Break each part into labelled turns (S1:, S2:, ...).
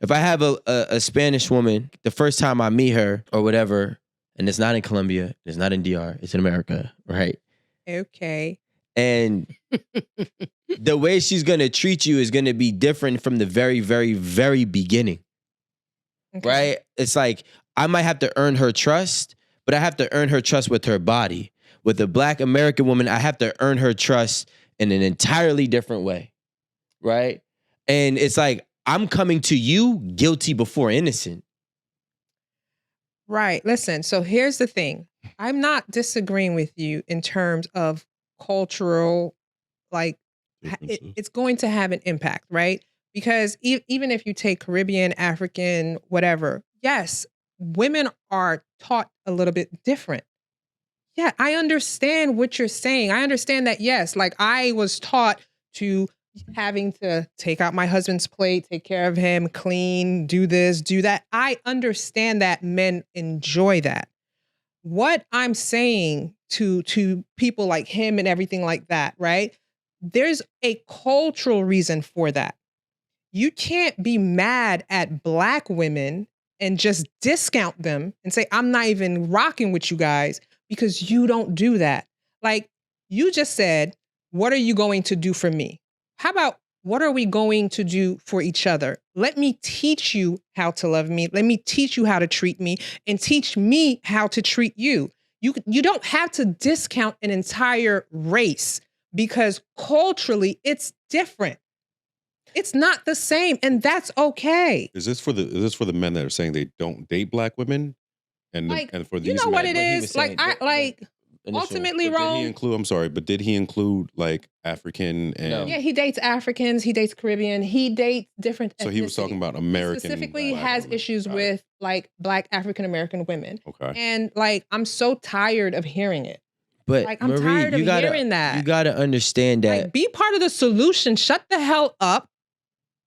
S1: If I have a Spanish woman, the first time I meet her or whatever, and it's not in Colombia, it's not in DR, it's in America, right?
S2: Okay.
S1: And the way she's going to treat you is going to be different from the very, very, very beginning, right? It's like I might have to earn her trust, but I have to earn her trust with her body. With a Black American woman, I have to earn her trust in an entirely different way, right? And it's like, I'm coming to you guilty before innocent.
S2: Right. Listen, so here's the thing. I'm not disagreeing with you in terms of cultural, like, it's going to have an impact, right? Because even if you take Caribbean, African, whatever, yes, women are taught a little bit different. Yeah, I understand what you're saying. I understand that, yes, like I was taught to having to take out my husband's plate, take care of him, clean, do this, do that. I understand that men enjoy that. What I'm saying to people like him and everything like that, right? There's a cultural reason for that. You can't be mad at Black women and just discount them and say, I'm not even rocking with you guys because you don't do that. Like you just said, what are you going to do for me? How about what are we going to do for each other? Let me teach you how to love me. Let me teach you how to treat me and teach me how to treat you. You don't have to discount an entire race because culturally it's different. It's not the same, and that's okay.
S3: Is this for the men that are saying they don't date Black women, and
S2: like,
S3: and for these
S2: you know
S3: men,
S2: what it is? Like ultimately, Rome.
S3: Did he include like African and?
S1: No.
S2: Yeah, he dates Africans, he dates Caribbean, he dates different.
S3: So he was talking about American.
S2: He specifically
S3: Black
S2: has
S3: women.
S2: issues with like Black African American women.
S3: Okay.
S2: And like, I'm so tired of hearing it.
S1: But
S2: Like, I'm
S1: Marie,
S2: tired of hearing that.
S1: You got to understand that.
S2: Like, be part of the solution. Shut the hell up.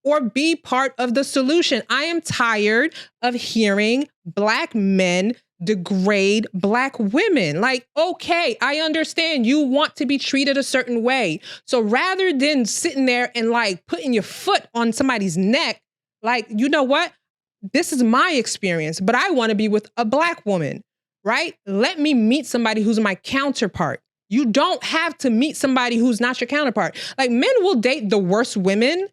S2: Or be part of the solution. I am tired of hearing Black men degrade Black women. Like, okay, I understand you want to be treated a certain way. So rather than sitting there and like putting your foot on somebody's neck, like, you know what? This is my experience, but I want to be with a Black woman, right? Let me meet somebody who's my counterpart. You don't have to meet somebody who's not your counterpart. Like, men will date the worst women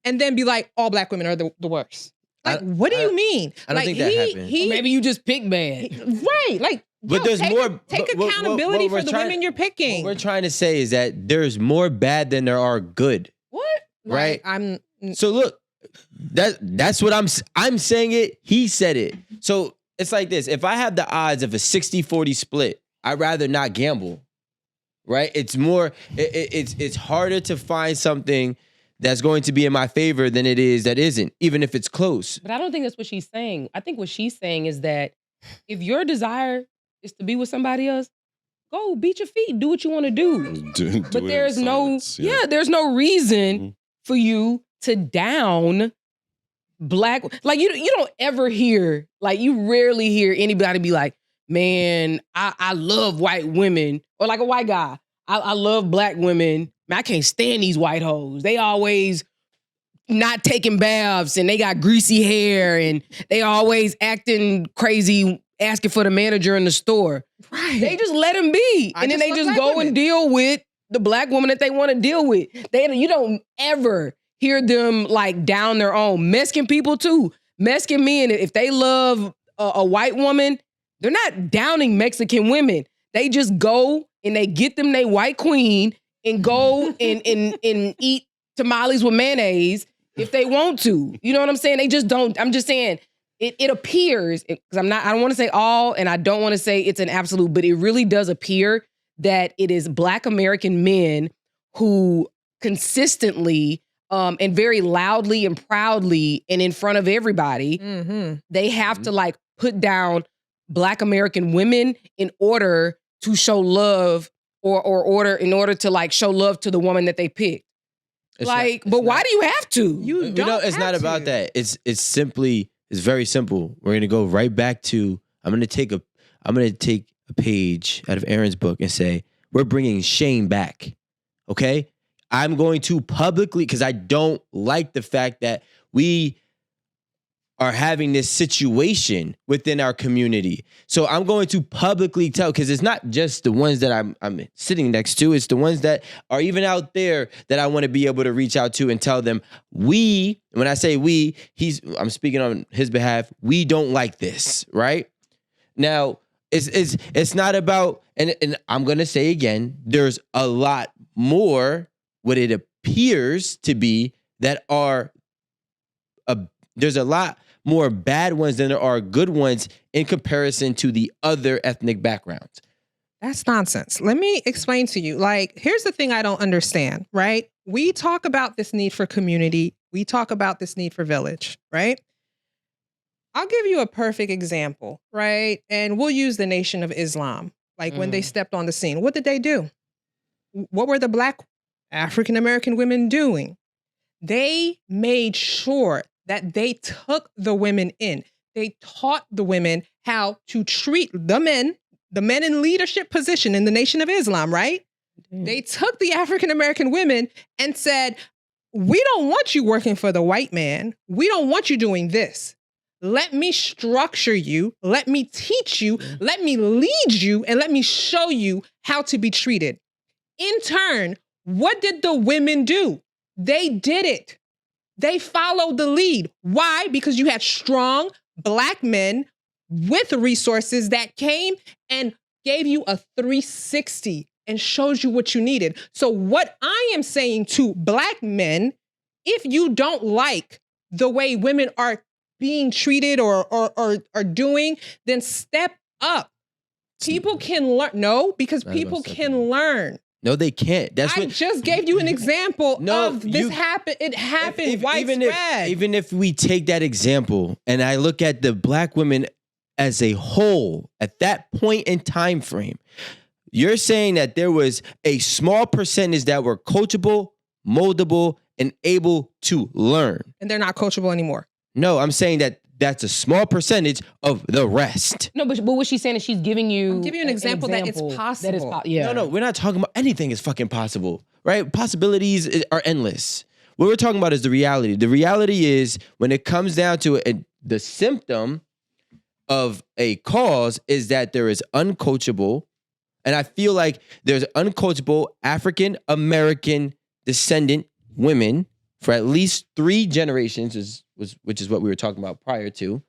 S2: and then be like, all Black women are the worst. Like, what do you mean?
S1: I don't think that happens.
S4: Or maybe you just pick bad.
S2: Right. Like,
S1: But there's more.
S2: Take accountability
S1: what we're
S2: for the
S1: trying-
S2: women you're picking.
S1: What we're trying to say is that there's more bad than there are good.
S2: What?
S1: Right?
S2: Like,
S1: So look, that's what I'm saying it. He said it. So it's like this. If I have the odds of a 60-40 split, I'd rather not gamble. Right? It's more. It's harder to find something that's going to be in my favor than it is that isn't, even if it's close.
S4: But I don't think that's what she's saying. I think what she's saying is that if your desire is to be with somebody else, go beat your feet, do what you want to do. But there's there's no reason for you to down Black. Like you don't ever hear, like you rarely hear anybody be like, man, I love white women, or like a white guy. I love Black women. Man, I can't stand these white hoes. They always not taking baths and they got greasy hair and they always acting crazy, asking for the manager in the store.
S2: Right.
S4: They just let them be. And then they just go and deal with the Black woman that they want to deal with. You don't ever hear them like down their own. Mexican people too. Mexican men, if they love a white woman, they're not downing Mexican women. They just go and they get them they white queen and go and eat tamales with mayonnaise if they want to. You know what I'm saying? They just don't. I'm just saying it appears, because I don't want to say all, and I don't want to say it's an absolute, but it really does appear that it is Black American men who consistently and very loudly and proudly and in front of everybody, they have to like put down Black American women in order to show love or in order to like show love to the woman that they picked. Why do you have to?
S2: You don't
S1: it's not about that. It's very simple. We're gonna go right back to I'm gonna take a page out of Aaron's book and say, we're bringing shame back. Okay? I'm going to publicly, because I don't like the fact that we are having this situation within our community. So I'm going to publicly tell, because it's not just the ones that I'm sitting next to, it's the ones that are even out there that I want to be able to reach out to and tell them, when I say we, I'm speaking on his behalf, we don't like this, right? Now, it's not about, and I'm going to say again, there's a lot more, what it appears to be, that are, there's a lot more bad ones than there are good ones in comparison to the other ethnic backgrounds.
S2: That's nonsense. Let me explain to you. Like, here's the thing I don't understand, right? We talk about this need for community. We talk about this need for village, right? I'll give you a perfect example, right? And we'll use the Nation of Islam. Like when they stepped on the scene, what did they do? What were the Black African American women doing? They made sure that they took the women in. They taught the women how to treat the men in leadership position in the Nation of Islam, right? They took the African American women and said, we don't want you working for the white man. We don't want you doing this. Let me structure you. Let me teach you. Let me lead you, and let me show you how to be treated. In turn, what did the women do? They did it. They followed the lead. Why? Because you had strong Black men with resources that came and gave you a 360 and showed you what you needed. So what I am saying to Black men, if you don't like the way women are being treated or doing, then step up. People can learn. No, because people can learn.
S1: No, they can't.
S2: I just gave you an example of this happened. It happened widespread.
S1: Even if we take that example and I look at the Black women as a whole at that point in time frame, you're saying that there was a small percentage that were coachable, moldable, and able to learn.
S2: And they're not coachable anymore.
S1: No, I'm saying that that's a small percentage of the rest.
S4: No, but what she's saying is she's giving you...
S2: I'm giving you an example that it's possible.
S1: No, we're not talking about anything is fucking possible, right? Possibilities are endless. What we're talking about is the reality. The reality is when it comes down to it, the symptom of a cause is that there is uncoachable, and I feel like there's uncoachable African American descendant women for at least 3 generations, which is what we were talking about prior to.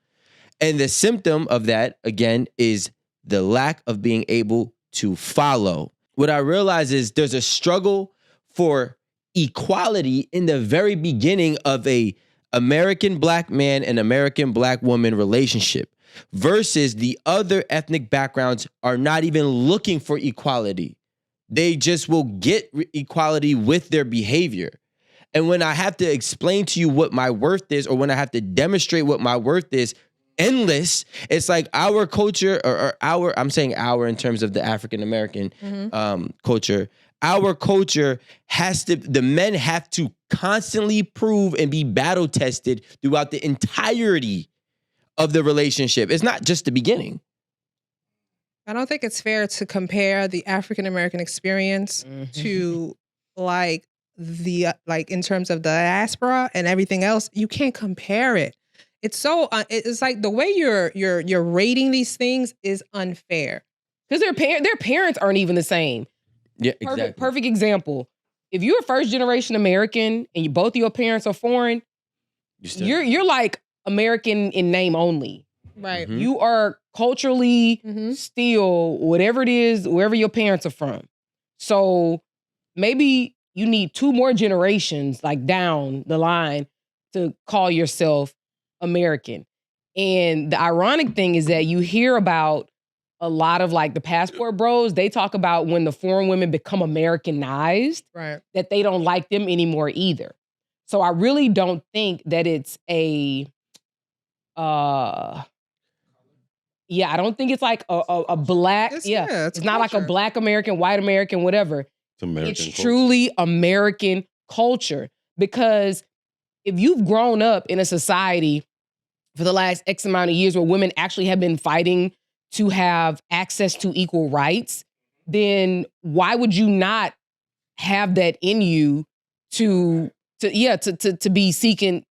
S1: And the symptom of that, again, is the lack of being able to follow. What I realize is there's a struggle for equality in the very beginning of a American Black man and American Black woman relationship versus the other ethnic backgrounds are not even looking for equality. They just will get equality with their behavior. And when I have to explain to you what my worth is, or when I have to demonstrate what my worth is, endless, it's like our culture, I'm saying our in terms of the African American culture, our culture the men have to constantly prove and be battle tested throughout the entirety of the relationship. It's not just the beginning.
S2: I don't think it's fair to compare the African American experience to in terms of the diaspora and everything else. You can't compare it. It's so it's like the way you're rating these things is unfair
S4: because their parents aren't even the same.
S1: Yeah, exactly.
S4: Perfect example. If you're a first generation American and both of your parents are foreign, you're like American in name only.
S2: Right.
S1: Mm-hmm.
S4: You are culturally still whatever it is, wherever your parents are from. So maybe you need 2 more generations like down the line to call yourself American. And the ironic thing is that you hear about a lot of like the passport bros, they talk about when the foreign women become Americanized,
S2: right,
S4: that they don't like them anymore either. So I really don't think that it's I don't think it's like a black, it's not like a Black American, white American, whatever. It's truly American culture. Because if you've grown up in a society for the last X amount of years where women actually have been fighting to have access to equal rights, then why would you not have that in you to be seeking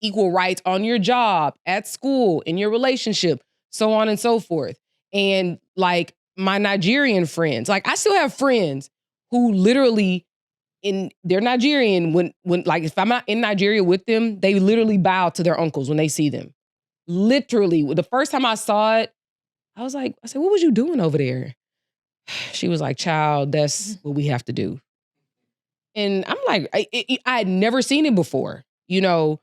S4: equal rights on your job, at school, in your relationship, so on and so forth. And like my Nigerian friends, like I still have friends who literally they're Nigerian. When like if I'm not in Nigeria with them, they literally bow to their uncles when they see them. Literally, the first time I saw it, I said, "What was you doing over there?" She was like, "Child, that's what we have to do." And I'm like, I had never seen it before, you know,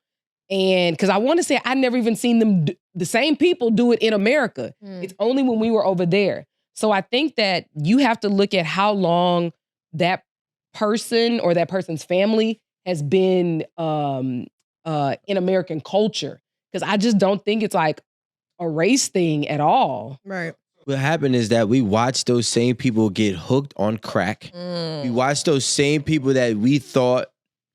S4: and because I want to say I never even seen them, the same people do it in America. It's only when we were over there. So I think that you have to look at how long that person or that person's family has been in American culture. Because I just don't think it's like a race thing at all.
S2: Right.
S1: What happened is that we watched those same people get hooked on crack. We watched those same people that we thought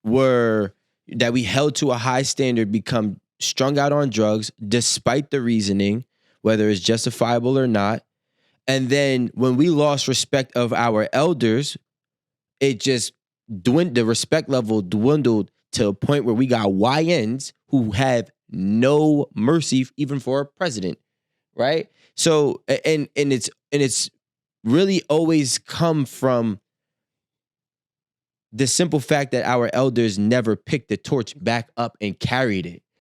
S1: that we held to a high standard become strung out on drugs despite the reasoning, whether it's justifiable or not. And then when we lost respect of our elders, it just the respect level dwindled to a point where we got YNs who have no mercy even for a president, right? So and it's really always come from the simple fact that our elders never picked the torch back up and carried it.